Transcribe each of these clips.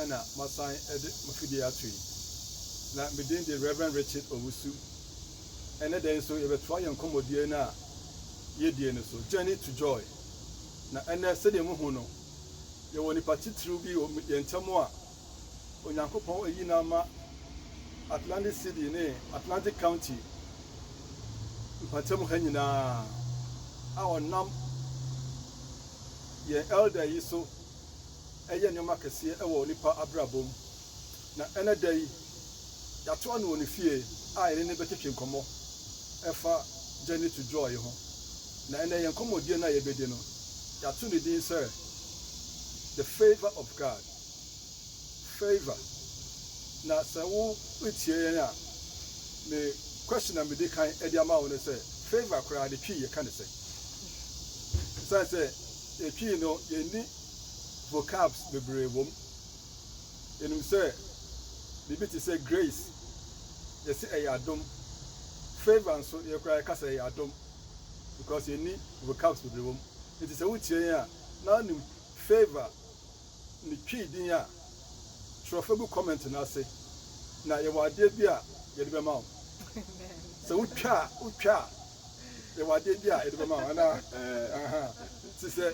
ana masan ede mafidi atui na medin the Reverend Richard Owusu ene den so ye betwa ye nkomodie na ye die ne so Journey to Joy na ene se de mu hu no ye woni patitru bi ye ntamo a onyankopon eyi na ma Atlantic City ne Atlantic County mpatam ha nyina a onam ye elder yi so eye nyoma kese e wo nipa abrabom na ene dai ya to no ni fie a ene ne betwetwe nkomo efa Journey to Joy ho na ene ye nkomodie na ye bedi no ya to ni din say the favor of God favor na se wo etie ya me question am dey kan e dey ama wo say favor kra de twi ye kan say say e twi no ye ni vocabs bebre wom enum say bibi ti say grace ye say e adom favor so ye kra ka say e adom because ye ni vocabs bebre wom it is a wo tie ya na nim favor ni twi din ya trofebu comment na say na ye wade bi a ye de be ma so utwa ye wade bi a ye de be ma na ti say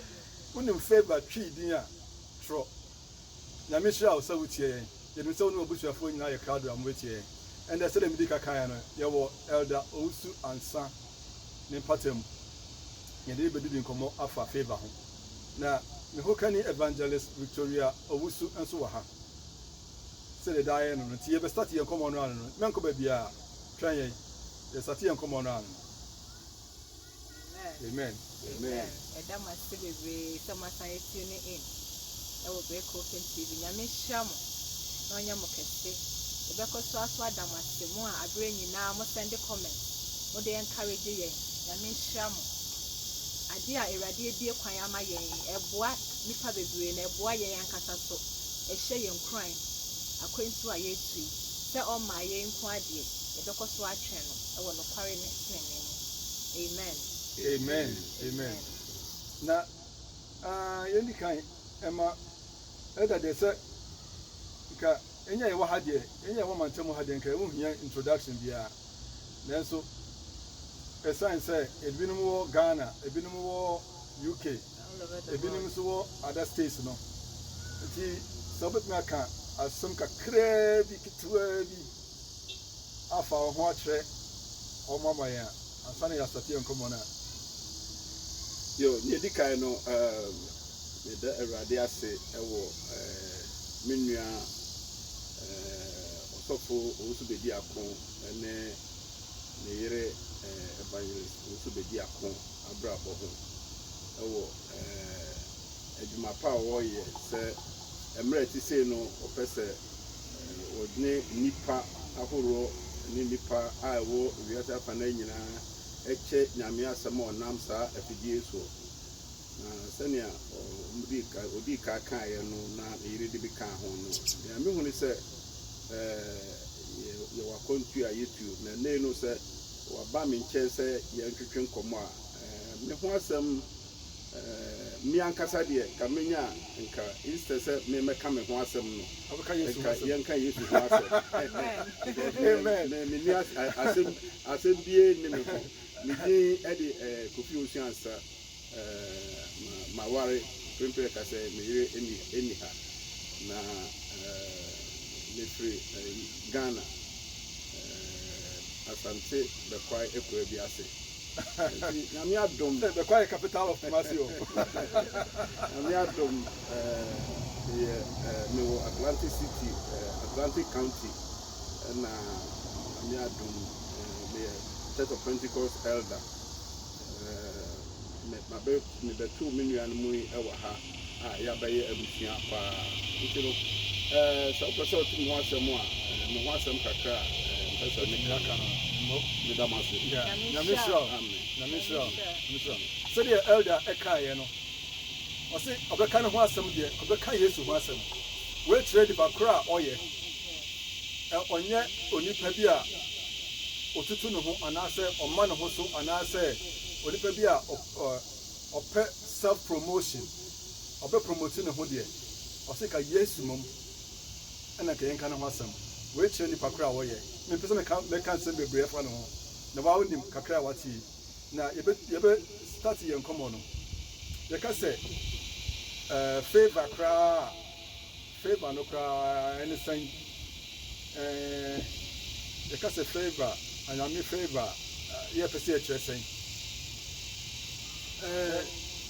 unim favor twi din a tro nyame hira o sa wutie ye de so no obusuafo nyina ye crowd am wetie and the say dem di kakan no ye wo Elder Owusu ansa ne patem ye de be di nkomo afa favor ho na me hokani Evangelist Victoria Owusu enso wa ha say the die no ti ye be start ye nkomo no ano no menko ba bia twan ye start ye nkomo no ano amen amen edama sibebe samasa yetune in ewo be ko TV nyame hyamo na onya mokese ebeko so aso adama semu a abre nyina mo send comment mo de encourage ye nyame hyamo ade a erade ebie kwan ama yen eboa nipa bebre na eboa yen ankasa so ehye yen kran akwantu a yetui se o ma yen nko ade ebeko so atwe no ewo no kware ne tene amen amen amen na yendi kan ema eda de se ka enya ye wa hade enya wa mantem hade nka wo hia introduction bia nanso esan say ebinum wo Ghana ebinum wo UK ebinum so wo other states no nti so betna ka asem kakra bi kitwa bi afa ho akre o mama ya asane ya stati enkomo na yo ni dikai no me da Awurade ase ewo menua osofo Owusu bedi akon ene ne yere Evangelist Owusu bedi akon abrabo ho ewo adwuma pa wo ye se emre ti sei no opese odne nipa ahoro ni nipa a wo wiasa fa na nyina eche nyame asem onam sa afidie so na senia odi ka kan ye no na yire de bi kan ho no ya me hu ni se ye wa kontu a yetu na ne no se wa ba me nche se ye ntwetwe nkomo a me ho asem mi ankasa de ka menya nka instead se me meka me ho asem no abaka Yesu ye nka Yesu ho asem amen me ni asem bie ni me ho me di ede Kofi Osu ansa ma ware prempre ka se me yire eni ha na le free Ghana asante the kwai ekura bi ase nyame adom the kwai capital of Masio nyame adom me wo Atlantic City Atlantic County na nyame adom me Church of Pentecost elder me be two million mu ewa ha ya baye abusua pa ntino so person to mo asem a mo asem kakra person me kaka no me damase nyame sure nyame sure so the elder ekaye no o se obeka ne ho asem de obeka Yesu ho asem we trade bakra oye onye onipa bi a otutu ne ho anase omma ne ho so anase onipa bi a self promotion obe promoting ne ho de o se ka Yesu mom ɛna ka yɛnka ne ho asɛm wɔakyerɛ nipa koro a wɔyɛ mempɛ sɛ mɛka nsɛm bebree fa ne ho na waa wonim kakra a wate yi na yɛbɛ start yɛn nkɔmmɔ no yɛka sɛ favor no koraa ɛne sɛn yɛka sɛ favor anyame favor yɛpɛ sɛ yɛkyerɛ sɛn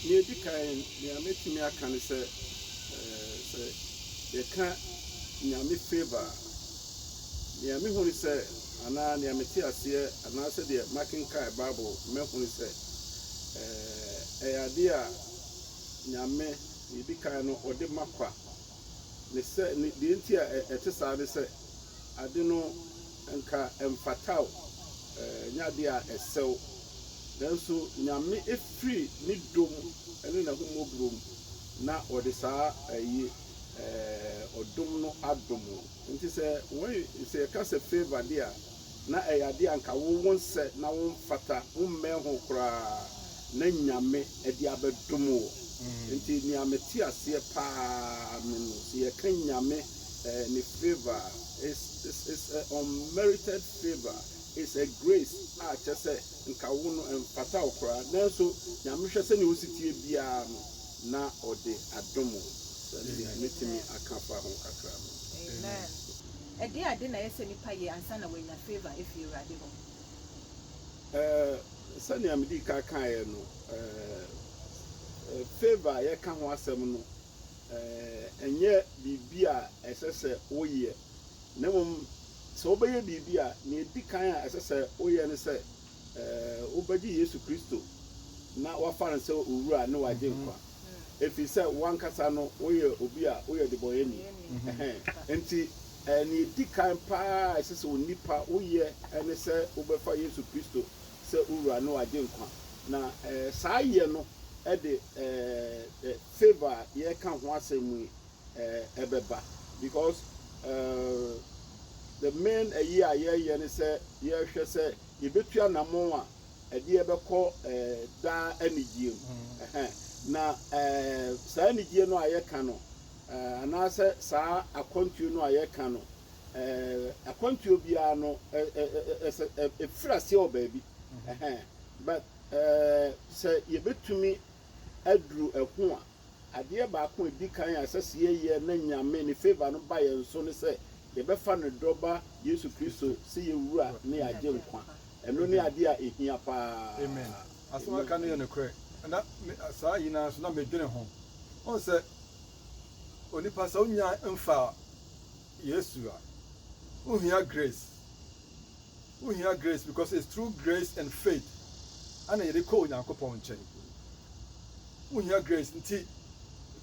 nea ɛdi kan nea mɛtumi aka ne sɛ sɛ yɛka nyame favor nea mehu ne sɛ anaa nea mete aseɛ anaasɛ deɛ makenkae bible mɛhu ne sɛ ɛyɛ adeɛ a nyame yɛdi kan no ɔde ma kwa ne sɛ deɛ nti a ɛte saa ne sɛ ade no nka ɛmfataw nyɛ adeɛ a ɛsɛw nanso nyame efiri ne dom ɛne n'ahomɔborɔ mu na ɔde saa ɔdom no adom nti sɛ yɛka sɛ favor deɛ a na ɛyɛ adeɛ a nka wo nsɛ na womfata wommɛn ho koraa na nyame ɛde abɛdom wo nti nea mete aseɛ paa me no sɛ yɛka nyame ne favor is unmerited favor is a grace a kyerɛ sɛ nka wo no mfata wo koraa nanso nyame hwɛ sɛ ne wo sitie biara no na ɔde adom wo sɛdeɛ metumi aka fa ho kakra no amen ɛde ade na yɛsɛ nipa yɛ ansa na wɔanya favor ɛfiri Awurade hɔ sɛnea mede ka kaeɛ no favor a yɛka ho asɛm no ɛnyɛ biribi a ɛsɛ sɛ woyɛ na mmom sɛ wobɛyɛ biribi a nea ɛdi kan a ɛsɛ sɛ woyɛ ne sɛ wobɛgye Yesu Kristo na wafa no sɛ owura ne wagye nkwa ɛfiri sɛ wankasa no woyɛ obi a woyɛ debɔyɛni nti nea ɛdi kan paa ɛsɛ sɛ onipa woyɛ ne sɛ wobɛfa Yesu Kristo sɛ owura ne wagye nkwa na saa yɛ no ɛde favor a yɛka ho asɛm mu ɛbɛba because the main ayi a yɛyɛ ne sɛ yɛhwɛ sɛ yɛbɛtua namɔn a ɛde yɛbɛkɔ daa anigye mu na saa anigye no a yɛka no anaasɛ saa akwantuo no a yɛka no akwantuo biara no ɛfiri aseɛ wɔ baabi but sɛ yɛbɛtumi aduru ɛho a adeɛ baako edi kan a ɛsɛ sɛ yɛyɛ na nyame ne favor no ba yɛn so ne sɛ yɛbɛfa ne dɔba Yesu Kristo sɛ yɛwura ne yɛagye nkwa ɛno ne adeɛ a ɛhia paa amen asɛm aka no yɛ nokorɛ na saa nyinaa so na medwene ho ɔn sɛ onipa sɛ wonya mfa Yesu a wohia grace because it's through grace and faith ana yɛde kɔ Onyankopɔn nkyɛn wohia grace nti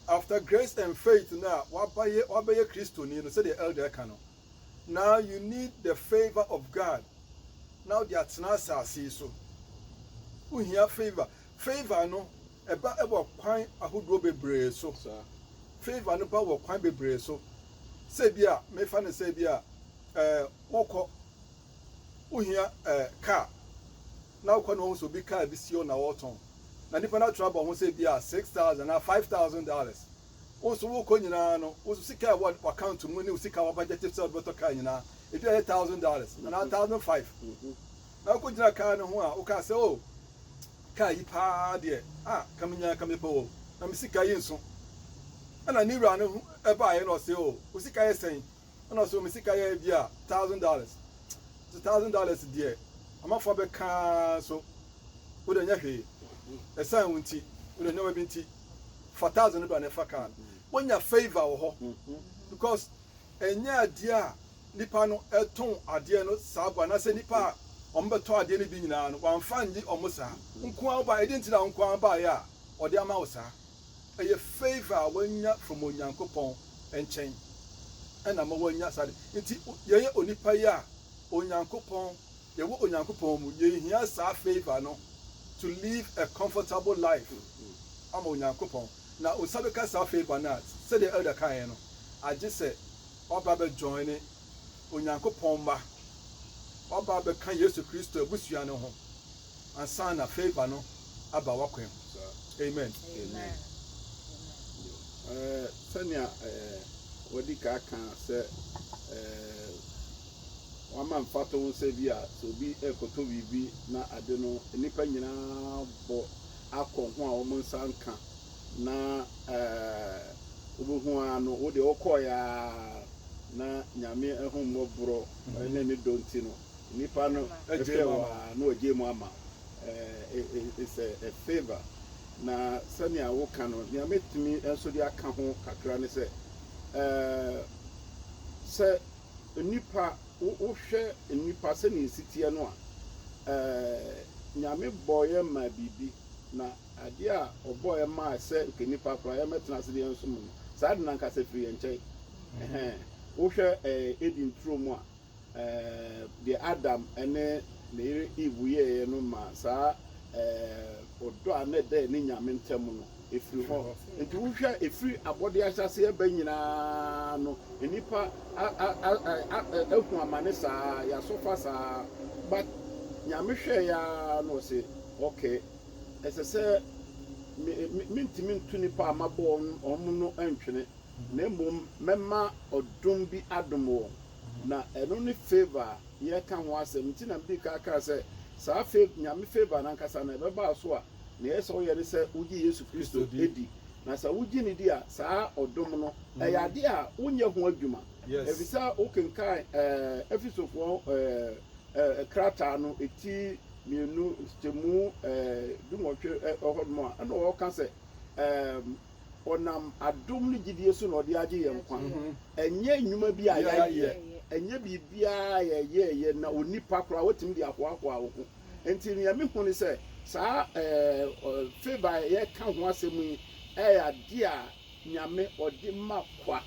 after grace and faith na wabɛyɛ Kristoni no sɛdeɛ elder ka no now you need the favor of God now de atena asase so wohia favor no ɛbɔ kwan ahodoɔ bebree so favor no ba wɔ kwan bebree so sɛ bi a mefa no sɛ bi a wokɔ wohia car na wokɔ no ho so bi car bi si o na wɔtɔn na nipa na trouble ho sɛ bi a $6,000 na $5,000 also wokɔ nyinaa no wo sika wɔ account mu ne wo sika wɔ budget sɛ wobɛtɔ car nyinaa ebi ayɛ $1,000 na $1,500 na wokɔ gyina car no ho a woka sɛ o car yi paa deɛ kaminya kamepɛ o na me sika yi nso ana ne wura no ɛbaayɛ na ɔsɛ o wo sika yɛ sɛn ana ɔsɛ me sika yɛ bi a $1,000 $1,000 deɛ amafo bɛka so wode nyɛ hwee ɛsan wo nti wode nyɛ wabi nti fa $1,000 ba ne fa kaa wonya favor wɔ hɔ because ɛnyɛ adeɛ a nipa no ɛtɔn adeɛ no saa bɔ anasɛ nipa a ɔmo bɛtɔ adeɛ no bi nyinaa no wamfa ngye ɔmo saa nkoa ba ɛde nti na nkoa baayɛ a ɔde ama wo saa ɛyɛ favor a wanya from Onyankopɔn nkyɛn ɛna ma wanya saa de nti yɛyɛ onipa yi a Onyankopɔn yɛwɔ Onyankopɔn mu yɛhia saa favor no to live a comfortable life ama Onyankopɔn na osabe ka saa favor na sɛdeɛ elder kaeɛ no agye sɛ ɔba bɛjoin ne Onyankopɔn ma ɔba bɛka Yesu Kristo abusua no ho ansa na favor no aba wakwan amen sɛnea wadi ka kan sɛ wama mfa to sɛ bi a sɛ obi ɛkɔtɔ biribi na ade no nnipa nyinaa bɔ akɔ ho a wɔn nsa nka na wobɛhu a no wode wokɔɔeɛ a na nyame ahommɔborɔ ne ne dɔnti no nnipa no ɛhwɛ wɔ a na ɔgye mu ama it's a favor na sɛnea woka no nea mɛtumi nso de aka ho kakra ne sɛ sɛ nnipa wohwɛ nnipa sɛnea ɛsi teɛ no a nyame bɔɔyɛ ma biribi na adeɛ a ɔbɔɔyɛ maa sɛ nke nnipa koraa yɛmɛtena ase deɛ nso mu no saa de nankasa firi yɛn nkyɛn wohwɛ edi nturo mu a deɛ Adam ne ne yere Eve yɛeɛ no ma saa ɔdɔ a ne da ne nyame ntam no efiri hɔ nti wohwɛ efiri abɔde ahyase ɛbɛ nyinaa no nnipa ehu amane saa yɛasɔfa saa but nyame hwɛ ya no ɔse okay ɛsɛ sɛ mentimi ntu nipa a mabɔ ɔmo no ntwene na mmom mɛma ɔdom bi adom wɔn na ɛno ne favor yɛka ho asɛm nti na mbi kaka sɛ saa nyame favor nankasa na ɛbɛba so a na yɛ sɛ woyɛ ne sɛ wogye Yesu Kristo edi na sɛ wogye ne di a saa ɔdom no ɛyɛ ade a wonyɛ ho adwuma ɛfisɛ wokenkan Efisofoɔ krataa no eti mienu stemu dumɔtwe ɔhɔnom a ɛna ɔka sɛ ɔnam adom ne gyidie so na ɔde agye yɛn nkwa ɛnyɛ nnwuma bi a yɛayɛ ɛnyɛ biribiara yɛyɛɛyɛ na onipa koraa wɔtumi de ahoahoa wo ho nti nea mehu ne sɛ saa favor yɛka ho asɛm yi ɛyɛ ade a nyame ɔde ma kwa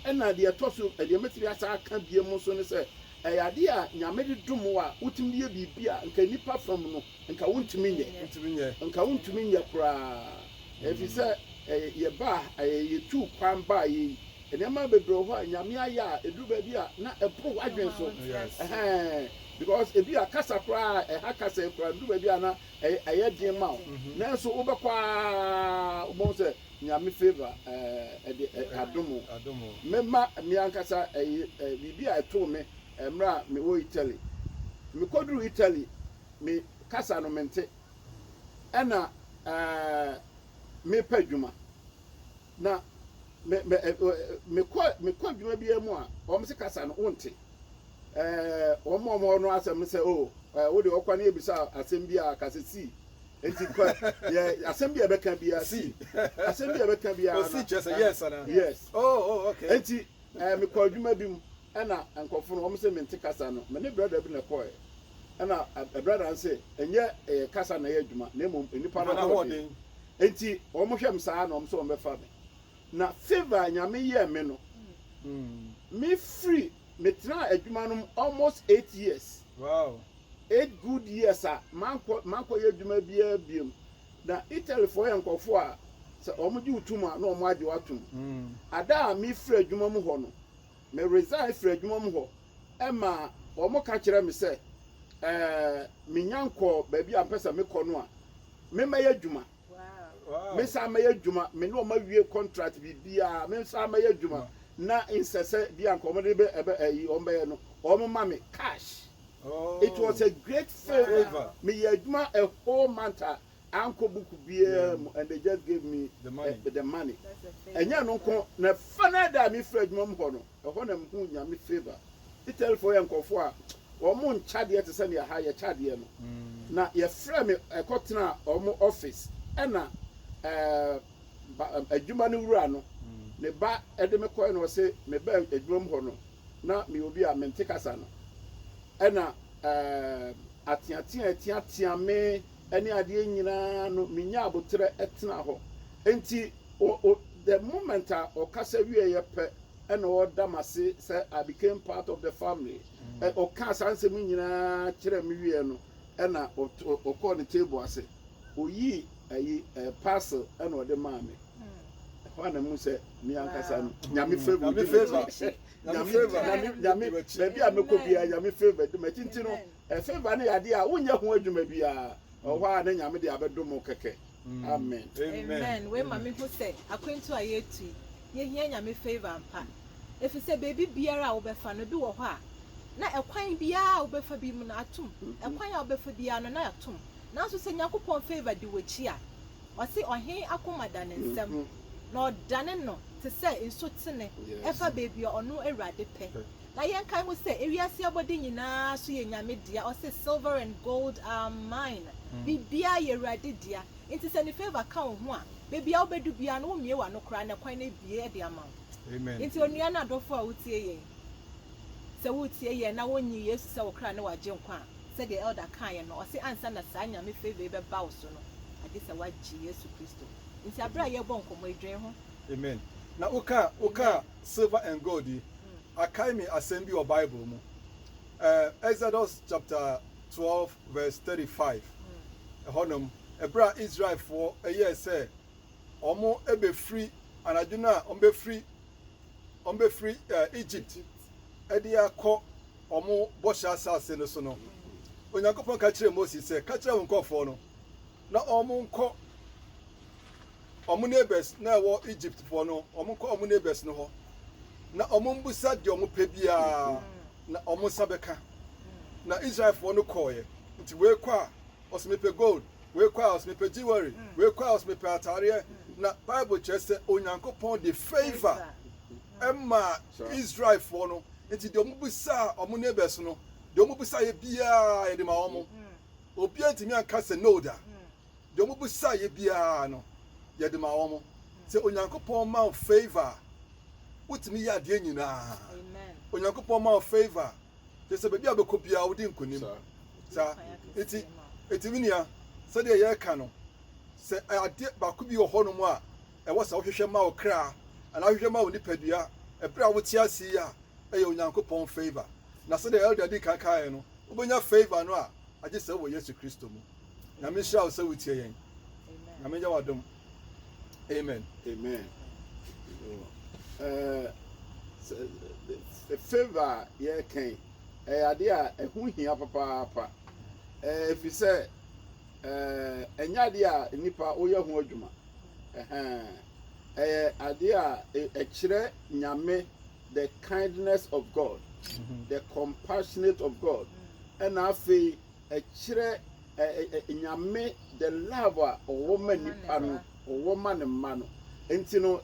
ɛna deɛ ɛtɔ so deɛ mɛtiri asa aka bie mu nso ne sɛ ɛyɛ ade a nyame de dom wo a wotumi de yɛ biribi a nka nipa fam no nka wontumi nyɛ koraa ɛfiri sɛ yɛba yɛtu kwan baa yi nneɛma bebree hɔ a nyame ayɛ a ɛduru baabi a na ɛboro adwen so because ebi a kasa koraa ɛha kasa koraa ɛduru baabi a na ɛyɛ den ma wo nanso wobɛkɔ a wobɛhu sɛ nyame favor ɛde adom mɛma me ankasa biribi a ɛtoo me mmerɛ a mewɔ Italy mekɔduru Italy me kasa no mente ɛna mepɛ adwuma na mekɔ adwuma bi mu a wɔn se kasa no wonte wɔn no asɛm sɛ wode ɔkwa ne ebisa asɛm bi a kasa si enti asɛm bi a bɛka bi a si asɛm bi a bɛka bi a si kyerɛ yes ana yes okay enti mekɔ adwuma bi mu ɛna nkɔfo no wɔn sɛ mente kasa no me ne brother bi na kɔɛ ɛna brother nse ɛnyɛ kasa na yɛ adwuma na mmom nipa na hɔ enti wɔn hwɛ m saa na wɔn sɛ wɔn bɛfa me na favor nyame yɛ me no me free me tena adwuma no almost 8 years 8 good years a mankɔ yɛ adwuma biara biem na Italy fo yɛ nkɔfo a sɛ wɔn gye utum a na wɔn agye watum ada a me free adwuma mu hɔ no me resign free adwuma mu hɔ ɛma wɔn ka kyerɛ me sɛ me nyankɔ baabi a mpɛ sɛ me kɔ no a me mɛyɛ adwuma me sa mɛyɛ adwuma me no ma wie contract bibia me sa mɛyɛ adwuma na insese bia nko mo de be ayi o mɛyɛ no o ma me cash. It was a great favor. Me yɛ adwuma a whole month anko book bia and they just gave me the money. Enya no nko na fana da me frɛ adwuma mo hɔ no ɛhɔ na mo nya me favor. It tell for yankofo a o mo ncha de te sɛ ne ha yɛ cha de no na yɛ frɛ me ɛkɔtena o mo office ɛna adwuma no wura no ne ba ɛde me kɔɛ no se me ba adwuma mu hɔ no na me obi a mente kasa no ɛna atiatia me ɛne adeɛ nyinaa no me nya abotre ɛtena hɔ enti the moment a ɔkasa wie yɛ pɛ ɛna ɔda mase sɛ I became part of the family ɔka sansɛm nyinaa kyerɛ me wie no ɛna ɔkɔ ne table ase oyi parcel and or the mommy. One of them said, me and Cassan, Yami favor, maybe I make a Yami favor, the Matintino, a favor, any idea, when you want you may be or why then Yami the Abadomo Keke. Amen. Amen. When Mammy who say, I went to a year to ye hear Yami favor and pan. If you say baby biara obefa no bi wo ho a na ekwan biara obefa bi mu na atum ekwan a obefa biara no na atum na so se Nyankopon favor di wachi a o se ohen akoma da ne nsem na odane no te se enso tene efa baby ono Awurade pe na yen kan mo se ewiase abode nyina so ye nyame dia o se silver and gold are mine bibia ye Awurade dia nti se ne favor ka ho a baby a obedu bia no wo mie wa no kra na kwan na bie de ama. Amen. Inti onua na adofo a wotie yen. Se wotie yen na wonyi Yesu se wokra na waje nkwa. Se the elder kan yen no o se ansa na saa nyame favor be ba wo so no. Ade se waje Yesu Kristo. Inti abra ye bon komo edwen ho. Amen. Na oka silver and gold akai me asem bi o Bible mu. Exodus chapter 12 verse 35. Honum ebra Israel for eye say omo ebe free anaduna ombe free Egypt edi akọ omo bosha asase no so no Onyankopon ka kire Moses say ka kire wonkofo no na omo nkọ omo neighbors na wo Egypt for no omo nkọ omo neighbors no ho na omo mbusa de omo pe bia na omo sabeka na Israel for no koye nti we kwa osmepe gold we kwa osmepe jewelry we kwa osmepe atare na Bible just say Onyankopon the favor Emma Israel for no nti de omo busa omo neighbors no de omo busa ye bia ye de ma omo obi antimi anka se no da de omo busa ye bia no ye de ma omo se Onyankopon ma favor utimi ya de nyina Amen. Onyankopon ma favor de se bia be ko bia odi nkonim sa eti minia se de ye ka no se ade ba ko bi ho no mo a e wo sa wo hwehwe ma wo kra ana hwehwe ma wo nipadua ebra wo ti ase ya eye Onyankopon favor na so the elder di kaka no obonya favor no a age se wo Yesu Kristo mu na me sha wo se wo tie yen na me ja wadom amen the favor ye kan ade a ehu hia papa if you say enya ade a nipa oye hu adwuma ade a ekire nyame the kindness of God the compassionate of God and afi ekire nyame the love a woman nipa no woman man no enti no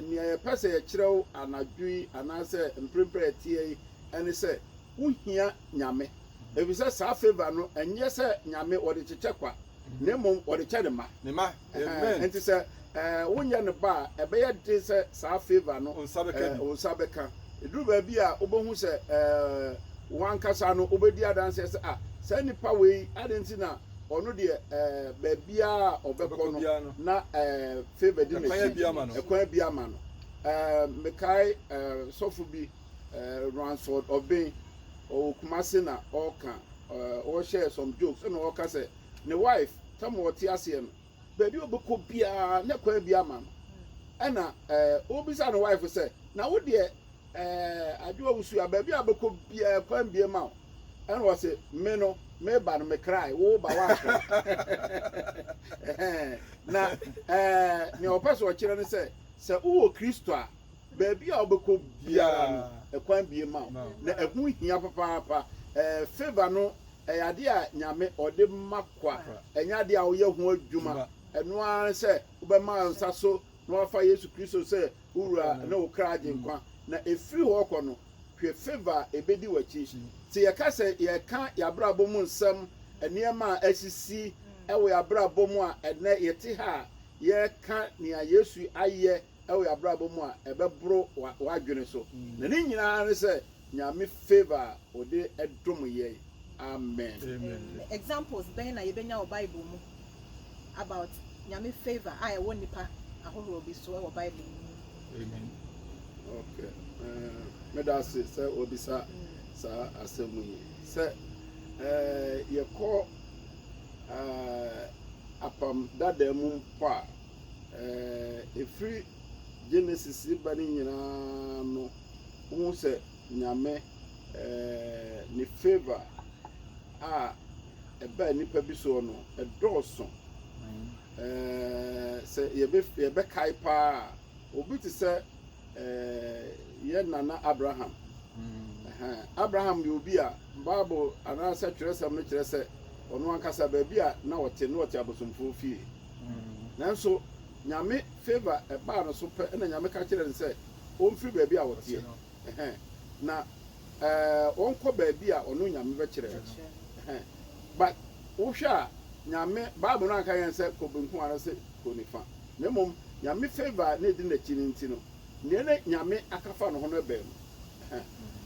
nia pese ekire anadwi anase mprempre tie ene se wohia nyame ebi se sa favor no enye se nyame ode cheche kwa nemo ode che de ma amen enti se wonya ne ba ebeye de se sa favor no onsabeka eduru ba bi a obohu se wankasa no obedi adanse se se nipa we adenti na ono de ba bia obekọ no na favor di ekwan bia ma no mekai sofu bi Ransford Obin o Kumasi na oka o share some jokes and o ka say ne wife tam o ti ase no baby obekọ bia na kwa bia ma no na obisa no wife say na wo de adwo wusu baby abekọ bia kwa bia ma and was say me no me ba no me cry wo ba wa na ne o person o kire no say wo Kristo a baby a obekọ bia ekwan bie ma na ehu hia papa favor no ade a nyame ode makwa enya de a wo ye hu adwuma eno an se obema nsa so na wafa Yesu Kristo se ura na okra aginkwa na efiri ho kọ no hwe favor ebedi wachi ti ye ka se ye ka ya brabo mu nsam eniema asisi ewe ya brabo mu a ene yete ha ye ka ne Yesu aye ewe ya brabo mu a ebebro wadwene so na ni nyina ne se nyame favor ode edom ye amen Examples ben na yebenya o Bible mu about nyame favor I won nipa ahoro bi so e Bible amen okay me da se obisa sa asemu yi se ye ko apam dada mu pa efri Genesis bani nyina no hu se nyame ni favor eba nipa bi so no edoso se ye be kai pa obi ti se yɛ nana Abraham. Abraham yɛ obi a Bible anaasɛ twerɛsɛm no kyerɛ sɛ ɔno ankasa baabi a na ɔte abosomfoɔ fie. Nanso nyame favor ɛbaa no so pɛ ɛna nyame ka kyerɛ no sɛ ɔmfiri baabi a wɔteɛ. Na ɔnkɔ baabi a ɔno nyame bɛkyerɛ no. But wohwɛ a nyame Bible no anka yɛn sɛ kɔ benkum anasɛ kɔ nifa. Na mmom nyame favor ne di n'akyi no nti no nea ne nyame akafa no ho no bɛn no.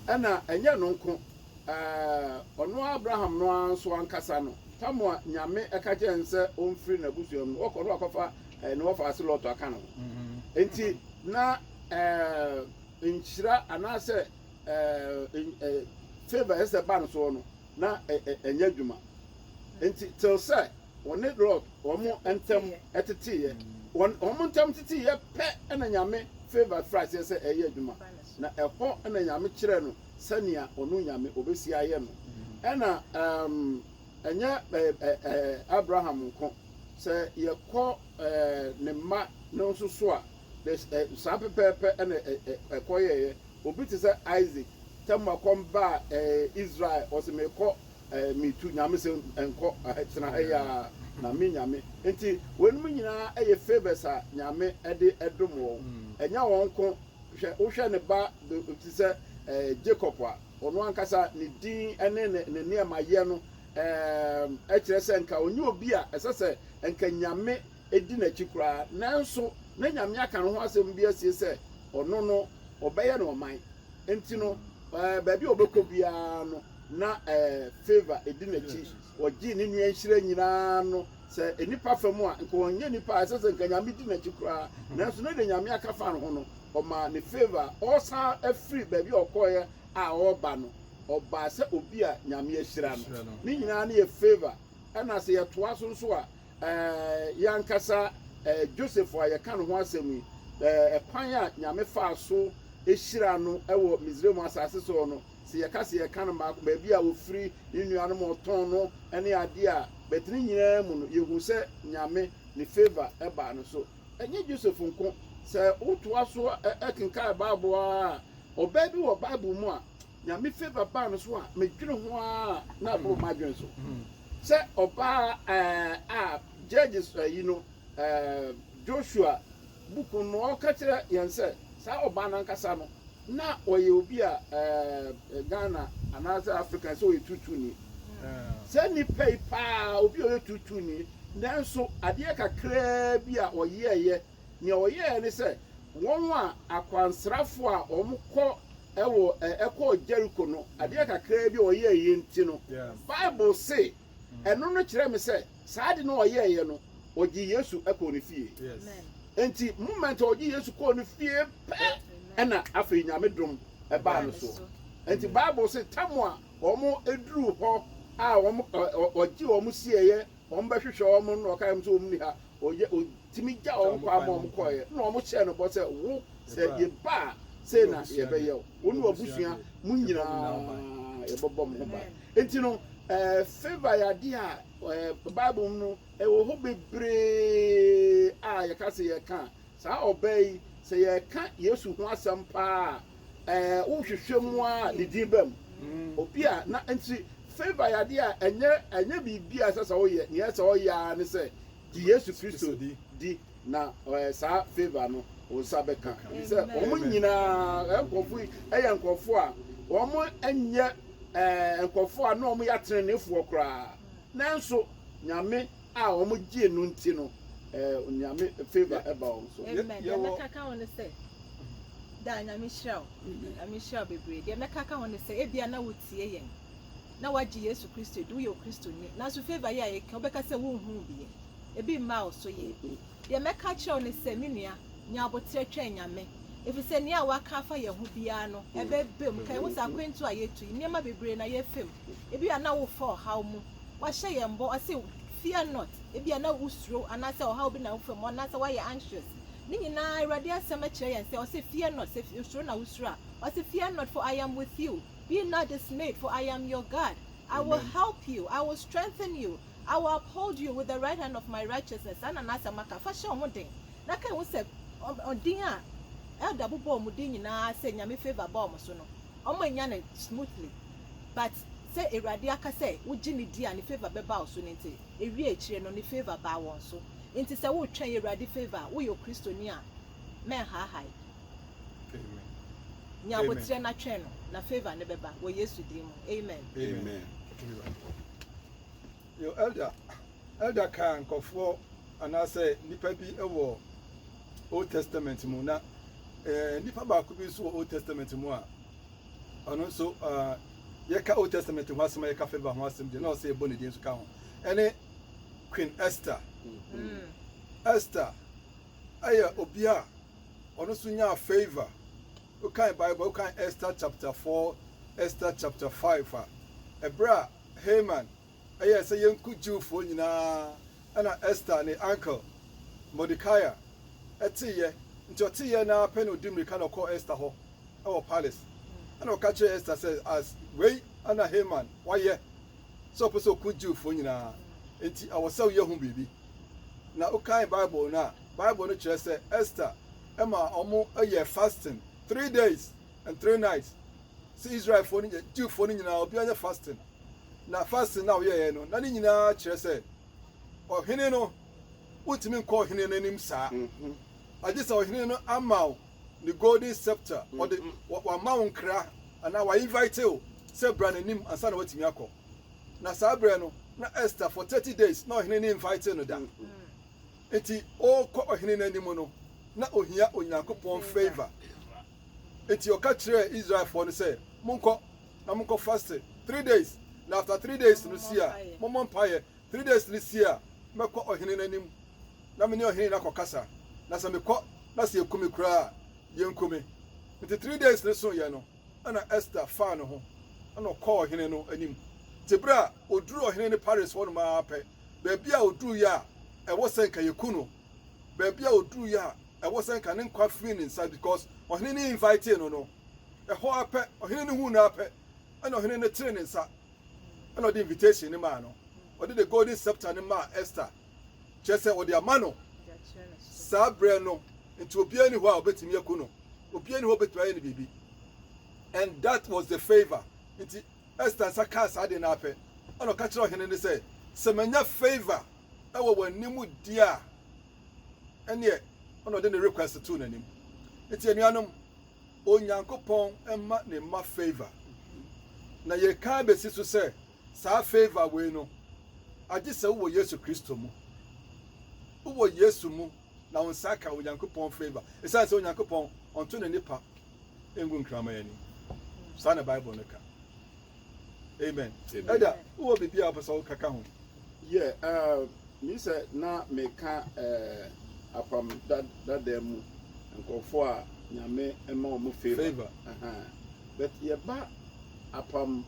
Ɛna ɛnyɛ no nko ɔno Abraham no nso ankasa no tamo a nyame ɛka kyerɛ sɛ ɔmfiri n'abusua mu ɔkɔ no akɔfa ne wɔfa ase Lot aka no. Enti na nhyira anaasɛ favor ɛsɛ ba no so no na ɛnyɛ adwuma. Enti till sɛ wɔne Lot wɔn ntɛm ɛteteeɛ wɔn ntɛm teteeɛ pɛ ɛna nyame favor fra aseɛ sɛ ɛyɛ adwuma. Na ɛhɔ ɛna nyame kyerɛ no sɛnea ɔno nyame obesi ayɛ no. Ɛna ɛnyɛ Abraham nko sɛ yɛkɔ ne mma no nso so a saa pɛpɛɛpɛ ɛna ɛkɔyɛɛ obi te sɛ Isaac tɛm akɔm ba Israel ɔsɛ mekɔ mitu nyame sɛ nkɔ tena ha yɛ na me nyame nti wɔnum nyinaa ɛyɛ favors a nyame ɛde ɛdom wɔn ɛnya wɔn ko wohwɛ ne ba te sɛ Jacob a ɔno ankasa ne din ɛne ne nneɛma yɛ no ɛkyerɛ sɛ nka onye obi a ɛsɛ sɛ nka nyame edi n'akyi koraa nanso ne nyame aka no ho asɛm bi asie sɛ ɔno no ɔbɛyɛ no ɔman nti no baabi a ɔbɛkɔ biara no na favor edi n'akyi ɔgye ne nua nhyira nyinaa no sɛ enipa fam a nka ɔnyɛ nipa a ɛsɛ sɛ nka nyame di n'akyi koraa nanso ne de nyame aka fa no ho no ɔma ne favor ɔsan afiri baabi a ɔkɔɔyɛ a ɔba no ɔbaa sɛ obi a nyame ahyira no ne nyinaa ne yɛ favor ɛna sɛ yɛtoa so nso a yɛankasa Joseph a yɛka no ho asɛm yi ɛkwan a nyame faa so ɛhyira no ɛwɔ Misraim asase so no sɛ yɛka no baabi a ofiri ne nuanom ɔtɔn no ɛne adeɛ a bɛtene nyinaa mu no yɛhu sɛ nyame ne favor ɛbaa no so ɛnyɛ Joseph nko sɛ wotoa so ɛkenkaa Bible a ɔbaa bi wɔ Bible mu a nyame favor baa no so a medwene ho a na aboro madwene so sɛ ɔbaa a Judges Joshua buku no ɔka kyerɛ yɛn sɛ saa ɔbaa no ankasa no na ɔyɛ obi a Ghana anaasɛ Africa sɛ ɔyɛ tutuni sɛ nipa yi paa obi a ɔyɛ tutuni nanso adeɛ kakraa bi a ɔyɛɛyɛ nea ɔyɛɛ ne sɛ wɔn a akwansrafo a wɔn kɔ ɛkɔ Jericho no adeɛ kakraa bi a ɔyɛɛyɛ nti no Bible say ɛno no kyerɛ me sɛ saa de no ɔyɛɛyɛ no ɔgye Yesu ɛkɔ ne fie enti moment a ɔgye Yesu kɔ ne fie pɛ ɛna afei nyame dom ɛbaa no so enti Bible say tamo a wɔn eduru hɔ a wɔn ɔgye wɔn sieɛ wɔn bɛhwehwɛ wɔn no ɔkae mu sɛ wɔn ni ha ɔtumi gya wɔn kɔ ama wɔn kɔɛ na wɔn hyɛ no bɔ sɛ wo sɛ yɛba sɛ na yɛbɛyɛ wo ne wabusua mu nyinaa yɛbɛbɔ mo ho ba enti no favor yɛ adeɛ a Bible no ɛwɔ hɔ bebree a yɛka sɛ yɛka saa ɔbaa yi sɛ yɛka Yesu ho asɛm paa wohwehwɛ mu a ne din ba mu obi a na nti favor yɛ adeɛ a ɛnyɛ biribi a ɛsɛ sɛ woyɛ nea ɛsɛ ɔyɛ a ne sɛ gye Yesu Kristo di na saa favor no wo nsa bɛka sɛ wɔn nyinaa nkɔfo yi ɛyɛ nkɔfo a wɔn nyɛ nkɔfo a na wɔn yɛ atenenefoɔ koraa nanso nyame a wɔn gye no nti no nyame favor ɛba wɔn so. deɛ mɛkaka wɔn ne sɛ daa nyame hyira bebree deɛ mɛkaka wɔn ne sɛ ebia na wotie yɛn na wagye Yesu Kristo do yɛ Kristoni nanso favor yɛ a yɛka wobɛka sɛ wonhu bi ebi mma wo so yɛ deɛ mɛka kyerɛw ne sɛ me nua nya abotere twɛn nyame efisɛ nea waka afa yɛn ho biara no ɛbɛbɛm kan wo sa kwentu a yɛtu nneɛma bebree na yɛfem ebi a na wo fa ɔhaw mu wahyɛ yɛn bɔ ɔse fear not ebi a na wo suro anasɛ ɔhaw bi na wo fam anasɛ wayɛ anxious ne nyinaa Awurade asɛm akyerɛ yɛn sɛ ɔse fear not sɛ suro na wo suro a ɔse fear not for I am with you be not dismayed for I am your God I will help you I will strengthen you I will uphold you with the right hand of my righteousness ana na asɛm aka fa hyɛ ho den na kan wo sɛ ɔden a elder bobo mu din nyina say nyame favor ba omo so no omo nya na smoothly but say Erade aka say wogi ne di a ne favor be ba so nti ewie ekire no ne favor ba won so nti say wo twen Erade favor wo yo Kristoni a men ha high Amen. nya botre na twen no na favor ne be ba wo Yesu din mu amen. Amen. Yo elder kan kofo anase nipa bi ewo Old Testament mu na nipa ba ko bi so Old Testament mu a ono so yeka Old Testament ho asema yeka favor ho asem de na say ebo ne din so ka ho ene Queen Esther. Esther aya obia ono so nya favor o kan Bible o kan Esther chapter 4 Esther chapter 5 ebra Haman aya say yenku Jewfo nyina ana Esther ne uncle Mordecai etiye nti otiye na pen odimri kan call Esther ho e palace ana o catch Esther says as we ana Haman why so person ku Jewfo nyina nti awosaw ye hu bibi na o kan Bible no kire say Esther ema omo aye fasting 3 days and 3 nights see Israel for Jewfo nyina obi anya fasting na fasting na ye no na ni nyina kire say ohene no utimi nko ohene no nim saa agisa ohene no amaw the golden scepter or the wa mawo nkra ana wa invite you say brand nim ansa na watimi akọ na saa bre no na Esther for 30 days na ohene ni invite no da enti o ko ohene na nim no na ohia onyankopon favor enti o ka kire Israel for no say monko na monko fast 3 days na after 3 days no sia momon paye 3 days no sia meko ohene na nim na me ne ohene na kokasa na se meko na se ekumi kura yenkumi enti 3 days no so ye no ana Esther fa no ho ana ko ohene no anim tebra oduru ohene ne Paris won ma pe be bia oduru ya e wo senka yekuno be bia oduru ya e wo senka ne nkwa free inside because ohene ne invite no e ho ape ohene ne hu na ape ana ohene ne tire ne nsa ana the invitation ne ma no o the golden scepter ne ma Esther chese o the amano sabre no into obia ni ho a obetimi akuno obia ni ho betwa ye ne bibi and that was the favor into Esther sakas ade na ape ana ka kire ohene ne say semanya favor e wo wanimu dia ene ana de request to nanim enti anuanom onyankopon emma ne ma favor na ye ka besi so say sa favor we no agise wo Yesu Kristo mu wo Yesu mu na unsaka onyankopon favor esa se onyankopon onto ne nipa engu nkrama yani sa na Bible no ka amen eda wo bibia aposo kaka ho me say na me ka apam that dem nkofo a nyame ema o mu favor but ye ba apam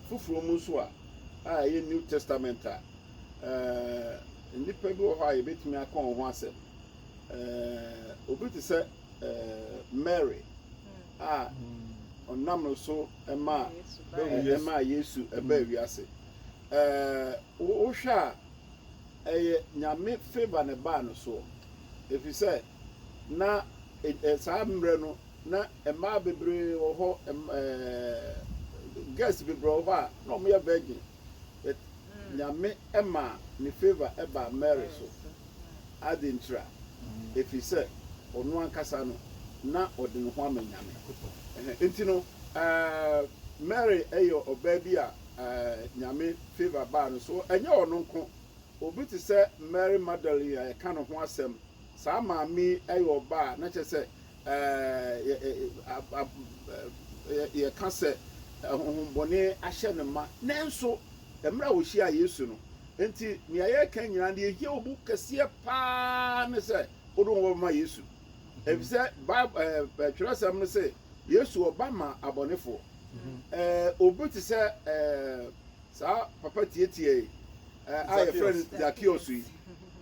fufuro mu so a ye New Testament a nipa bi ho a ye betimi akon ho asem obi ti say Mary a onam so ema Yesu eba wiase wo hwa nyame favor ne ba no so if you say na saa mre no na ema bebre wo ho guest bebre wo ha no mo ya virgin but nyame ema ne favor eba Mary so adintra if you say onu ankasa no na ode no ho amanyame enti no Mary eyo obabi a nyame favor ba no so enye ono nko obi ti say Mary Magdalene ka no ho asem sa maami eyo ba na che say ye ka say hombone ahye ne ma nanso emra wo hia Yesu no enti ne ye kan nyina de ehia obu kase pa ne say odo wo ma Yesu e bi say Bible twirasam no say Yesu obama abonefo obi ti say sa papa tietie I friend Zacchaeus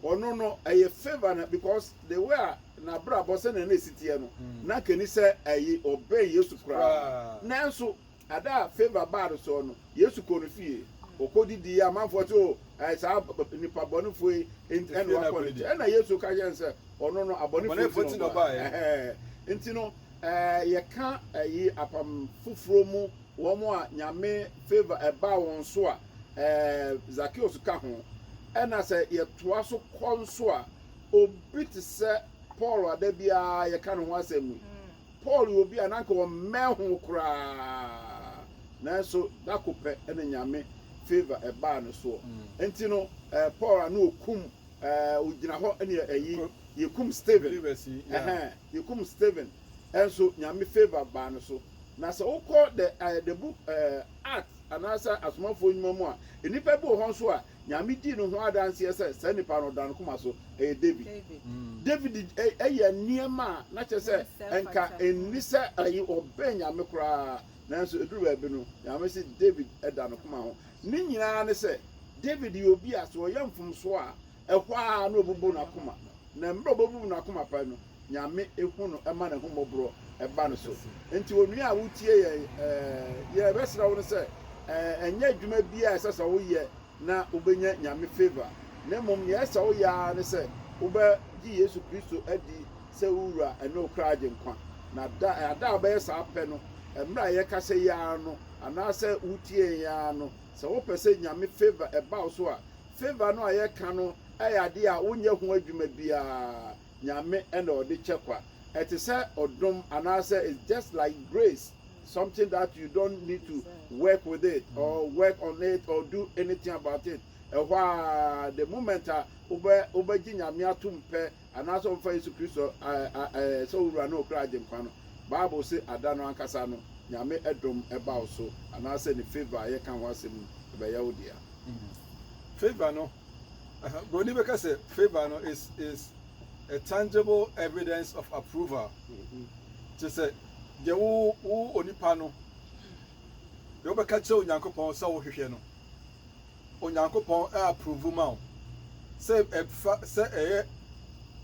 ono no a favor na because they were na bra boss na na sitie no na kani say ayi obey Yesu kra nanso ada favor bad so no Yesu ko no fie okodidi amanfo to sa nipa bonfo en wa quality na Yesu ka yen say ɔno no abɔnefoɔ ti no ba nti no yɛka yi apam foforɔ mu wɔn a nyame favor ɛba wɔn so a Zacchaeus ka ho ɛna sɛ yɛtoa so kɔ nso a obi te sɛ Paul ada biara yɛka ne ho asɛm mu Paul yɛ obi a nanka wɔmmɛn ho koraa nanso dakopɛ ɛna nyame favor ɛbaa no so nti no Paul a no okum ogyina hɔ ɛna ɛyi yɛkum Stephen yɛkum Stephen ɛnso nyame favor baa no so na sɛ wokɔ the book Acts anaasɛ asomafoɔ nnwuma mu a nnipa bi wɔ hɔ nso a nyame di no ho adanseɛ sɛ saa nipa no ɔda no koma so ɛyɛ David ɛyɛ nneɛma a na kyerɛ sɛ ɛnka ɛnni sɛ ɛyi ɔbɛn nyame koraa nanso ɛduru baabi no nyame sɛ David ɛda no koma ho ne nyinaa ne sɛ David yɛ obi a sɛ ɔyɛ mfomso a ɛhɔ a na ɔbubu n'akoma na mmerɛ ɔbubu n'akoma pa no nyame ehu no ɛma ne ho mmɔborɔ ɛba no so nti onua a wotie yɛbɛsrɛ wo no sɛ ɛnyɛ adwuma bi a ɛsɛ sɛ woyɛ na wobɛnya nyame favor na mmom neɛ ɛsɛ woyɛ ara ne sɛ wobɛgye Yesu Kristo adi sɛ wowura ɛne wo kra agye nkwa na ada a wobɛyɛ saa pɛ no mmerɛ a yɛkasa yi ara no anaasɛ wotie yi ara no sɛ wopɛ sɛ nyame favor ɛba wo so a favor no a yɛka no ɛyɛ adeɛ a wonyɛ ho adwuma biara nyame ɛna ɔde kyɛ kwa ɛte sɛ ɔdom anaasɛ it's just like grace something that you don't need to work with it or work on it or do anything about it ɛhɔ the moment a wobɛgye nyame ato mpɛ anaasɛ womfa Yesu Kristo sɛ wowura ne wokra agye nkwa no Bible sɛ ada no ankasa no nyame ɛdom ɛba wo so anaasɛ ne favor a yɛka ho asɛm ɛbɛyɛ wo dea favor no broni bɛka sɛ favor no is a tangible evidence of approval te sɛ deɛ wo onipa no deɛ wobɛka kyerɛ Onyankopɔn sɛ wohwehwɛ no Onyankopɔn approve ma wo sɛ ɛyɛ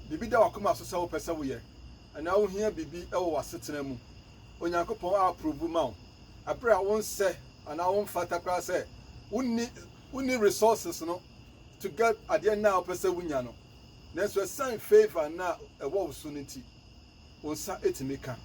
biribi da wakoma so sɛ wopɛ sɛ woyɛ anaa wohia biribi ɛwɔ w'asetena mu Onyankopɔn approve ma wo aberɛ a wonsɛ anaa womfata koraa sɛ wonni resources no to get adeɛ no a wopɛ sɛ wonya no nanso ɛsan favor na ɛwɔ wo so no nti wo nsa ɛtumi ka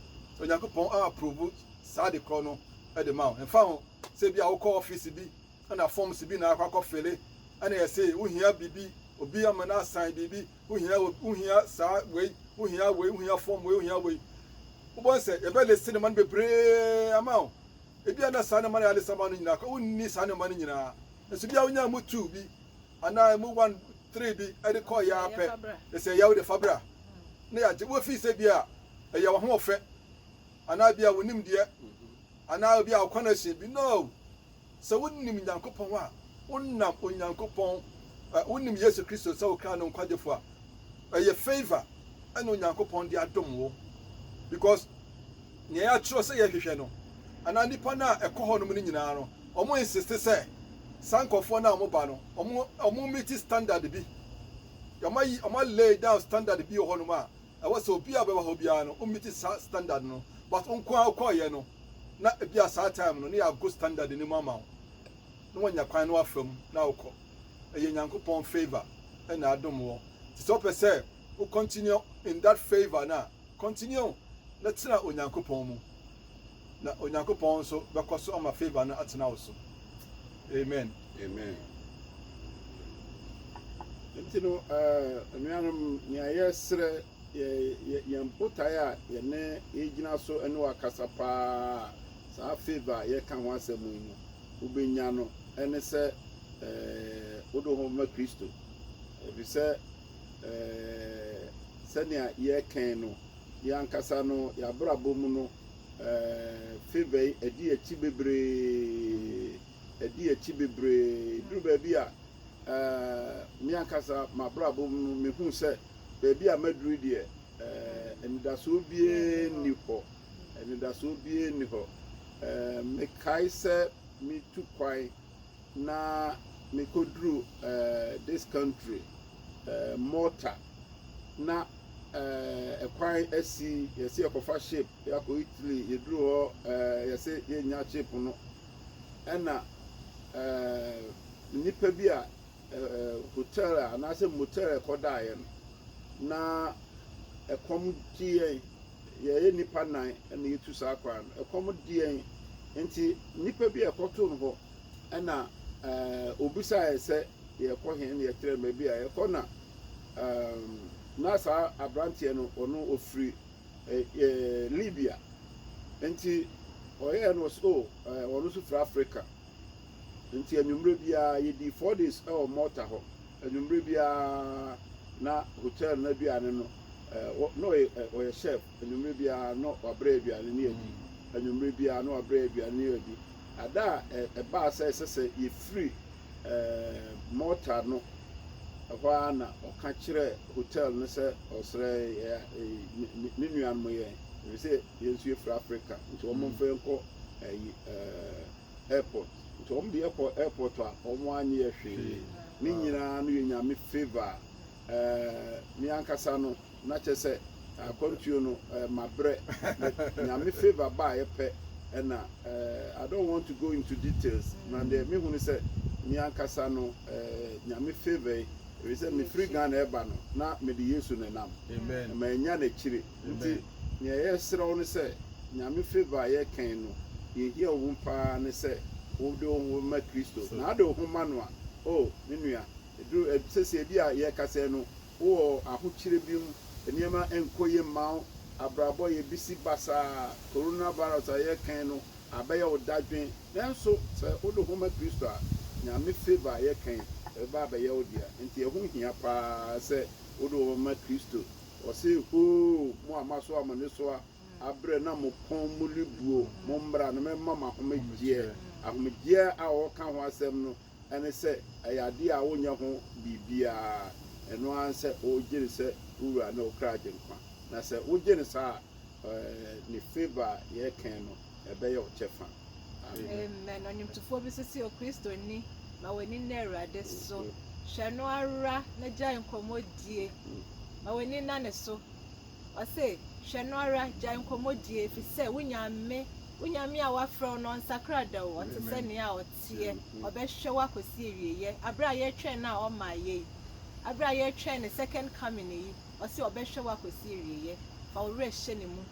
Onyankopɔn approve saa de korɔ no ɛde ma wo ɛmfa ho sɛ bi a wokɔ office bi ɛna forms bi na akɔ fele ɛna yɛsɛ wohia biribi obi ama na asan biribi wohia saa wei wohia form wei wohia wei wobɔ sɛ yɛbɛle sene ma no bebree ama wo ebi a na saa ne ma no yɛale sama no nyinaa wonni saa ne ma no nyinaa nso bi a wonya mu 2 bi anaa mu 1 3 bi ɛde kɔ yɛ apɛ ɛsɛ yɛwo de fabra na yɛagye wofi sɛ bi a ɛyɛ wo ho ɔfɛ anaa bi a wonim deɛ anaa bi a wokɔna hyɛ bi no sɛ wonim Nyankopɔn a wonam Onyankopɔn wonim Yesu Kristo sɛ wokra no nkwagyefo a ɛyɛ favor ɛna Onyankopɔn de adom wo because nea yɛatwerɛ sɛ yɛhwehwɛ no anaa nipa no a ɛkɔ hɔ nom no nyinaa no ɔmo insiste sɛ saa nkɔfoɔ no a ɔmo ba no ɔmo meet standard bi ɔmo lay down standard bi wɔ hɔ nom a ɛwɔ sɛ obi a bɛba hɔ biara no ɔmo meet saa standard no but nkɔɔyɛ no na ebi a saa time no ne yɛago standard ne mu ama wo na wɔnya kwan no afam na wokɔ ɛyɛ Nyankopɔn favor ɛna adom wɔ nti sɛ wopɛ sɛ wo continue in that favor na continue na tena Onyankopɔn mu na Onyankopɔn nso bɛkɔ so ama favor no atena wo so amen nti no anuanom nea yɛsrɛ yɛn botae a yɛne yɛgyina so ne wakasa paa saa favor a yɛka ho asɛm yi no wobɛnya no ɛne sɛ wode ho ma Kristo ɛfiri sɛ sɛnea yɛkɛn no yɛankasa no yɛabrabɔ mu no favor yi ɛdi akyi bebree duru baabi a meankasa mabrabɔ mu no mehu sɛ baabi a maduru deɛ anidasoɔ biara nni hɔ mekae sɛ metu kwan na mekɔduru this country Malta na ɛkwan asi yɛsɛ yɛkɔfa ship yɛakɔ Italy yɛduru hɔ yɛsɛ yɛnya ship no ɛna nnipa bi a hotel a anaasɛ motel ɛkɔdaeɛ no na ɛkɔm die yɛyɛ nipa nan ɛna yɛtu saa kwan ɛkɔm die nti nipa bi ɛkɔto no hɔ ɛna obisaeɛ sɛ yɛkɔ hɛn na yɛkyerɛ no baabi a yɛkɔ na na saa aberanteɛ no ɔno ofiri Libya nti ɔyɛ no so ɔno nso firi Africa nti anwummerɛ biara yɛdi 4 days ɛwɔ Malta hɔ anwummerɛ biara na hotel no aduane no na ɔyɛ chef anwummerɛ biara na wabrɛ aduane ne yɛdi anwummerɛ biara na wabrɛ aduane ne yɛdi ada a ɛbaa sɛ ɛsɛ sɛ yɛfiri Malta no ɛhɔ a na ɔka kyerɛ hotel no sɛ ɔsrɛ ne nuanom yɛn ɛfiri sɛ yɛn nso yɛfiri Africa nti wɔn mfa yɛnkɔ airport nti wɔn de yɛkɔ airport a wɔn anyɛ hwee ne nyinaa no yɛ nyame favour ne ankasa no na kyerɛ sɛ akwantuo no mabrɛ nyame favour baa yɛpɛ ɛna I don't want to go into details na deɛ mehu ne sɛ ne ankasa no nyame favour yi ɛfiri sɛ mefiri Ghana ɛba no na mede Yesu ne nam ma ɛnya n'akyire nti nea yɛserɛ no sɛ nyame favour a yɛkan no yɛhia wo ho paa ne sɛ wode wo ho ma Kristo na ade wo ho ma no a me nua sɛsɛ bi a yɛkasɛ no wowɔ ahokyerɛ bi mu nneɛma nkɔ yɛ mma wo abrabɔ yɛbisi basaa coronavirus a yɛkan no abɛyɛ wo dadwen nanso sɛ wode ho ma Kristo a nyame favour a yɛkan ɛba abɛyɛ wo dea nti ɛho hia paa sɛ wode wo ma Kristo ɔse mo ama so ama ne so a abrɛ na mo pɔn mu libuo mo mmra no mɛma mo ahomegyeɛ a wɔka ho asɛm no ɛne sɛ ɛyɛ adeɛ a wonyɛ ho biribiara ɛno ara sɛ wogye ne sɛ wowura na wokra agye nkwa na sɛ wogye ne saa ne favour a yɛkan no ɛbɛyɛ wo kyɛfa amen ɔnimtofoɔ bi sisi okristoni ma w'ani na Awurade so hwɛ no ara na gyae nkɔmmɔdie ma w'ani na ne so ɔse hwɛ no ara gyae nkɔmmɔdie ɛfiri sɛ wonyame a wafrɛ no nsakra da wo ɔte sɛ nea ɔteɛ ɔbɛhwɛ wo akɔsi awieyɛ aberɛ a yɛtwɛn no a ɔma yɛi aberɛ a yɛtwɛn ne second coming yi ɔse ɔbɛhwɛ wo akɔsi awieyɛ fa wo werɛ hyɛ ne mu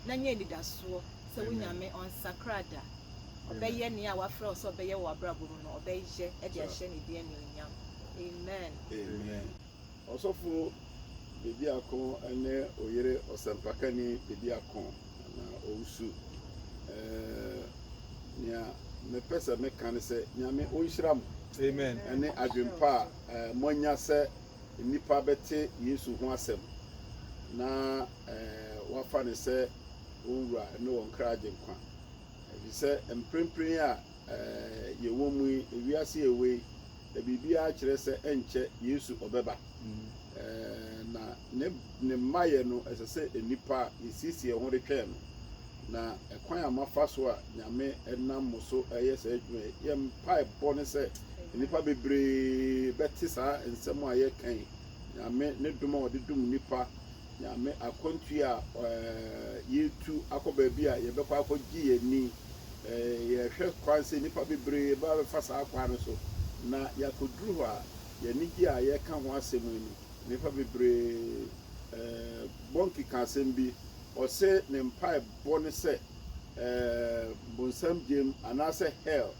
na nyɛ anidasoɔ sɛ wonyame ɔnsakra da ɔbɛyɛ nea a wafrɛ wo sɛ ɔbɛyɛ wɔ abrabɔ mu no ɔbɛyɛ ɛde ahyɛ ne deɛ anuonyam amen ɔsɔfo Bedi Ako ɛne oyere ɔsɛmpakani Bedi Ako na owusu nea mepɛ sɛ meka ne sɛ nyame ɔnhyira mo amen ɛne adwempa a moanya sɛ nnipa bɛte Yesu ho asɛm na wafa ne sɛ ɔwura ne wɔn kra agye nkwa ɛfiri sɛ mprempren a yɛwɔ mu yi ewiase yɛwɔ yi na biribiara kyerɛ sɛ ɛnkyɛ Yesu ɔbɛba na ne mmayɛ no ɛsɛ sɛ nnipa yɛsiesie ho de twɛn no na ɛkwan a mafa so a nyame ɛnam mo so ɛyɛ sɛ adwuma yɛ mpaebɔ ne sɛ nnipa bebree bɛte saa nsɛm a yɛkan nyame ne dom a ɔde dom nnipa nyame akwantu a yɛtu akɔ baabi a yɛbɛkɔ akɔgye yɛni yɛhwɛ kwan sɛ nnipa bebree ba bɛfa saa kwan no so na yɛakɔduru hɔ a yɛnigye a yɛka ho asɛm yi no nnipa bebree bɔnkeka asɛm bi ɔsɛ ne mpaebɔ ne sɛ bonsam gyem anaasɛ hell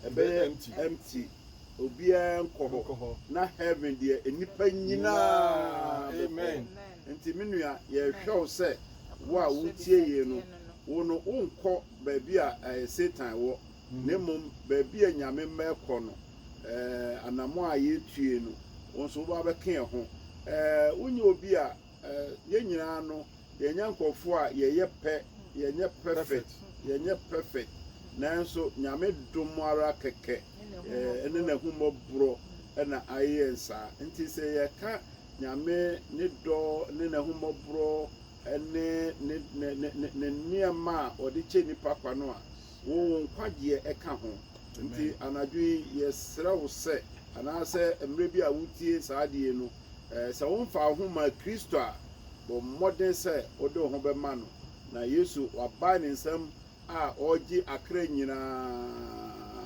ɛbɛyɛ empty obiara nkɔ hɔ na heaven deɛ nnipa nyinaa amen nti me nua yɛhwɛ wo sɛ wo a wotie yie no wo no wonkɔ baabi a Satan wɔ na mmom baabi a nyame mma ɛkɔ no anamo a yɛtue no wo nso woba bɛka yɛ ho wonyɛ obi a yɛn nyinaa no yɛnyɛ nkɔfoɔ a yɛnyɛ perfect nanso nyame dom ara kɛkɛ ɛne n'ahumɔborɔ ɛna ayɛ nsaa nti sɛ yɛka nyame ne dɔ ne n'ahumɔborɔ ɛne ne nneɛma a ɔde kyɛ nipa kwa no a wo nkwagyeɛ ɛka ho nti anadwo yi yɛsrɛ wo sɛ anaasɛ mmerɛ bi a wotie saa adeɛ no sɛ womfa ho ma Kristo a bɔ mmɔden sɛ wode wo ho bɛma no na Yesu wabaa ne nsɛm a ɔregye akra nyinaa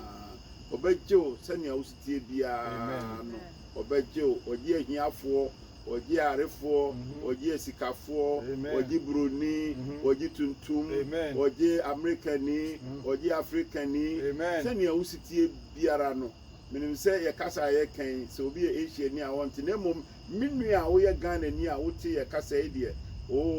ɔbɛgye wo sɛnea wositie biara no ɔbɛgye wo ɔgye ahiafoɔ ɔgye arefoɔ ɔgye esikafoɔ ɔgye buroni ɔgye tuntum ɔgye amerikani ɔgye afrikani sɛnea wositie biara no menim sɛ yɛkasa a yɛkan sɛ obi yɛ asiani a wɔnte na mmom me nua a woyɛ ghanani a wote yɛkasa yi deɛ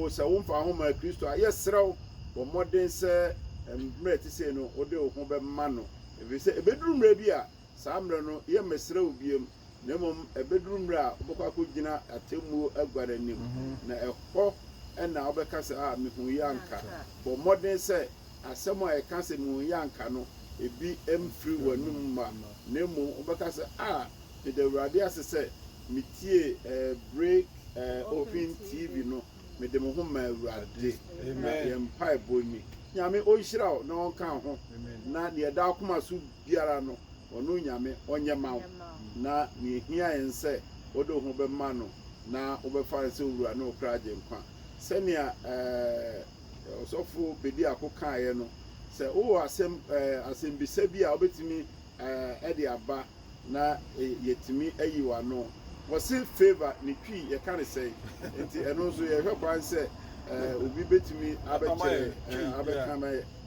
sɛ womfa ho ma kristo a yɛserɛw wɔ mmɔden sɛ mmerɛ te sei no wode wo ho bɛma no ɛfiri sɛ ɛbɛduru mmerɛ bi a saa mmerɛ no yɛmmɛserɛ wo biam na mmom ɛbɛduru mmerɛ a wobɛkɔ akɔgyina atemmuo aguare anim na ɛhɔ ɛna wobɛka sɛ mehu yɛ anka bɔ mmɔden sɛ asɛm a yɛka sɛ mehu yɛ anka no ebi mfiri w'anum ma na mmom wobɛka sɛ mede awurade ase sɛ metie break open tv no mede mo ho ma awurade na yɛmpaebɔ ni nyame ɔnhyira wo na ɔnka ho na deɛ da akoma so biara no ɔno nyame ɔnyɛ ma wo na nehia yɛn sɛ wode wo ho bɛma no na wobɛfa no sɛ wowura ne wokra agye nkwa sɛnea ɔsɔfo bɛdi ako kaeɛ no sɛ wowɔ asɛmbisa bi a wobɛtumi ɛde aba na yɛtumi ayi w'ano wɔse favor ne twi yɛka ne sɛn nti ɛno nso yɛhwɛ kwan sɛ obi bɛtumi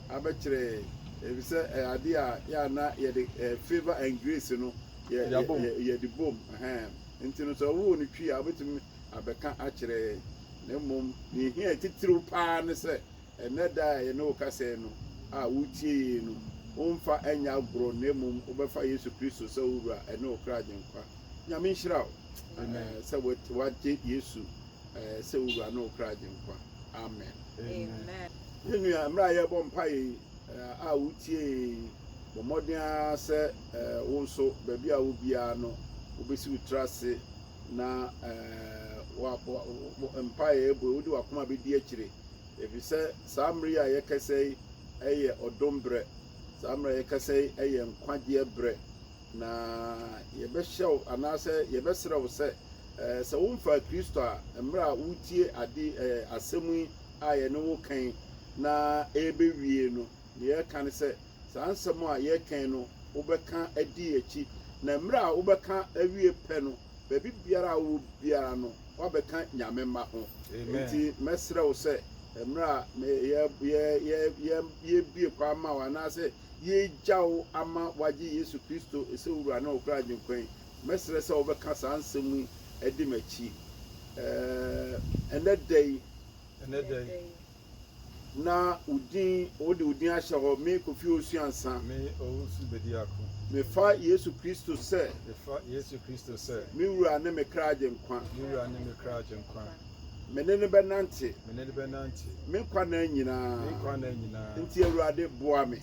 abɛkyerɛ ebi sɛ ade a yɛana yɛde favor and grace no yɛde bom nti no sɛ ɔwɔ ne twi a wobɛtumi abɛka akyerɛ na mmom ne hia titiriw paa ne sɛ ɛnɛ da a yɛne wo kasɛɛ no a wotie yie no womfa anya agorɔ na mmom wobɛfa yesu kristo sɛ wowura ɛne wo kra agyenkwa nyame nhyira wo sɛ wagye yesu sɛ wowura ne wo kra agyenkwa amen yɛnua mmerɛ a yɛbɔ mpaeɛ a wotie bɔ mmɔden a sɛ wo nso baabi a wo biara no wobɛsi wo tiri ase na mpaeɛ ɛbɔ wode wakoma bɛdi akyire ɛfiri sɛ saa mmere a yɛkɛsɛ yi ɛyɛ ɔdom berɛ saa mmere a yɛkɛsɛ yi ɛyɛ nkwagyeɛ berɛ na yɛbɛhyɛ wo anaasɛ yɛbɛserɛ wo sɛ sɛ womfa kristo a mmerɛ a wotie asɛm yi a yɛne wo kan na ɛbɛwie no yɛka ne sɛ saa nsɛm a yɛkan no wobɛka adi akyi na mmerɛ a wobɛka awie pɛ no baabi biara a wo biara no wabɛka nyame ma ho nti mɛserɛ wo sɛ mmerɛ a yɛbie kwa ama wo anaasɛ yɛgya wo ama wagye yesu kristo ɛsɛ wowura na wokora agyenkwan mɛserɛ sɛ wobɛka saa nsɛm yi adi m'akyi ɛnɛ da yi na wode wo din ahyɛ hɔ me Kofi Osuansa mefa yesu kristo sɛ me wura ne me kra agyenkwa mene ne bɛnante me nkwa na nyinaa nti awurade boa me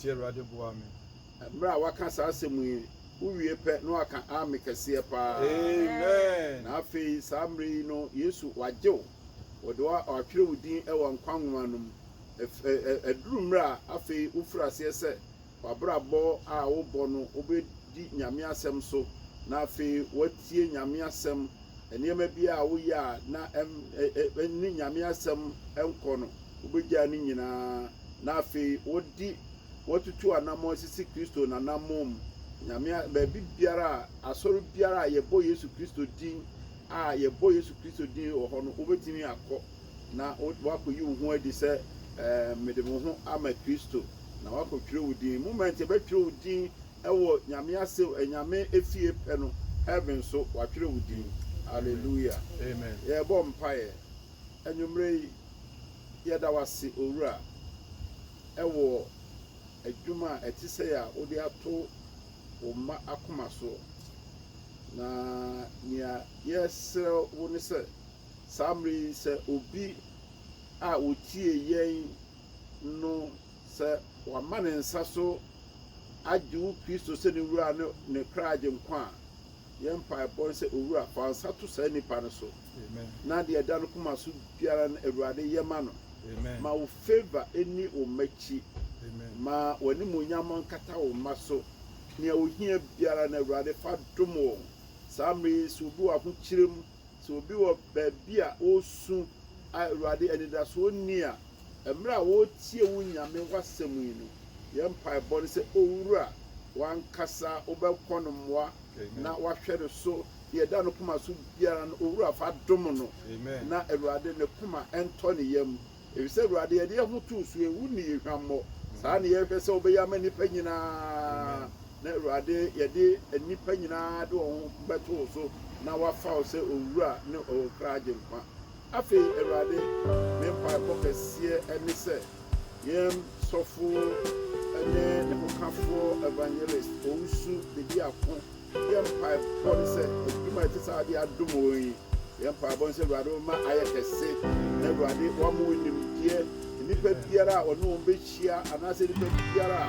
mmerɛ a waka saa asɛm yi wowie pɛ na waka ame kɛseɛ paa na afei saa mmerɛ yi no yesu wagye wo wɔde watwerɛ wo din ɛwɔ nkwa nwoma no mu aduru mmerɛ a afei wofiri aseɛ sɛ wabrabɔ a wobɔ no wobɛdi nyame asɛm so na afei watie nyame asɛm nneɛma bi a woyɛ a na ne nyame asɛm nkɔ no wobɛgyaa ne nyinaa na afei watutu anammɔ sisi kristo nanammɔ mu nyame baabi biara a asɔre biara a yɛbɔ yesu kristo din wɔ hɔ no wobɛtumi akɔ na wakɔyi wo ho adi sɛ mede mo ho ama kristo na wakɔtwerɛ wo din moment yɛbɛtwerɛ wo din ɛwɔ nyame asɛm nyame efie pɛ no heaven so watwerɛ wo din hallelujah amen yɛbɔ mpaeɛ anwummerɛ yi yɛda wase owura ɛwɔ adwuma a ɛte sɛ a wode ato wo mma akoma so na nea yɛsrɛ wo ne sɛ saa mmerɛ yi sɛ obi a wotie yɛn no sɛ wama ne nsa so agye wo kristo sɛ ne wura ne kra agyenkwa a yɛn mpaebɔ sɛ owura fa nsa to saa nipa no so na deɛ da no koma so biara no awurade yɛma no ma wo favor ɛni wo makyi ma w'animonyam nkata wo mma so nea ohia biara na awurade fa dom wɔn saa mmerɛ yi sɛ obi wɔ ahokyerɛ mu sɛ obi wɔ baabi a ɔresu awurade anidasoɔ nni a mmerɛ a wɔretie wo nyame w'asɛm yi no yɛn mpaebɔ no sɛ owura wankasa wobɛkɔ no mmoa na wahwɛ no so deɛ da no kuma so biara no owura fa dom no Amen. na awurade ne kuma ɛntɔ ne yam efisɛ awurade yɛde yɛho too so ewu ne yɛhwammɔ saa ne yɛhwɛ sɛ wobɛyɛ ama nnipa nyinaa na awurade yɛde nnipa nyinaa de wɔn ho bɛtoo so na wafa wo sɛ owura ne ɔkra agye nkwa afei awurade me mpaebɔ kɛseɛ ɛne sɛ yɛn sɔfo ɛne ne hokafoɔ evangelist owusu bedi ako yɛn mpaebɔ ne sɛ adwuma ɛte sɛ ade adom wɔn yi yɛn mpaebɔ ne sɛ awurade wɔma ayɛ kɛse na awurade wɔama wɔn nimdeɛ nnipa biara a ɔne wɔn bɛhyia anaasɛ nnipa biara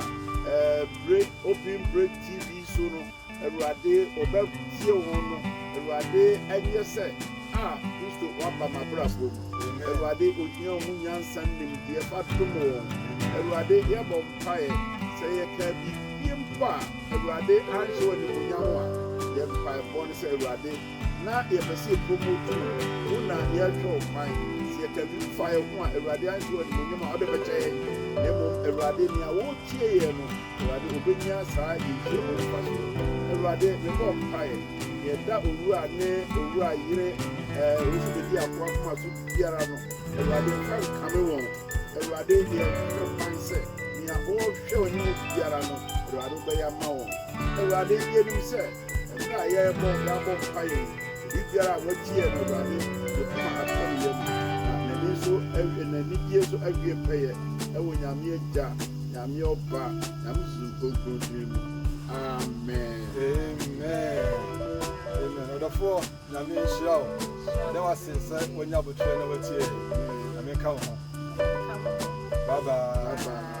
a open break tv so no awurade ɔbɛtie wɔn no awurade ɛnyɛ sɛ kristo waba m'abrabɔ mu awurade ogyina wɔn nyansa nimdeɛ fa dom wɔn awurade yɛbɔ mpaeɛ sɛ yɛka biribi mpo a awurade anhyɛ wɔ animuonyam a yɛ mpaebɔ ne sɛ awurade na yɛpɛ sɛ yɛpromotu wo na yɛhwɛ wo kwan sɛ yɛka biribi fa yɛ ho a awurade anhyɛ wɔ animuonyam a wode bɛkyɛ yɛn na mmom awurade nea wɔretie yɛ no awurade obɛnya saa yɛhwɛ wɔ nifa so awurade mebɔ mpaeɛ yɛda owura ne owura yere ɔwusu bedi ako akoma so biara no awurade mfa nkame wɔn awurade deɛ hwɛ kwan sɛ nea ɔrehwɛ w'anim biara no awurade wobɛyɛ ama wɔn awurade yɛnim sɛ ɛberɛ a yɛbɔ mpaeɛ obi biara a watie no awurade yɛkoma atɔ ne yam na n'anigye so awie pɛyɛ ɛwɔ nyame agya nyame ɔba nyame susu kronkron mu amen. Ɔdɔfoɔ nyame nhyira wo na wase sɛ woanya abotire na watie nyame ka wo ho bye bye.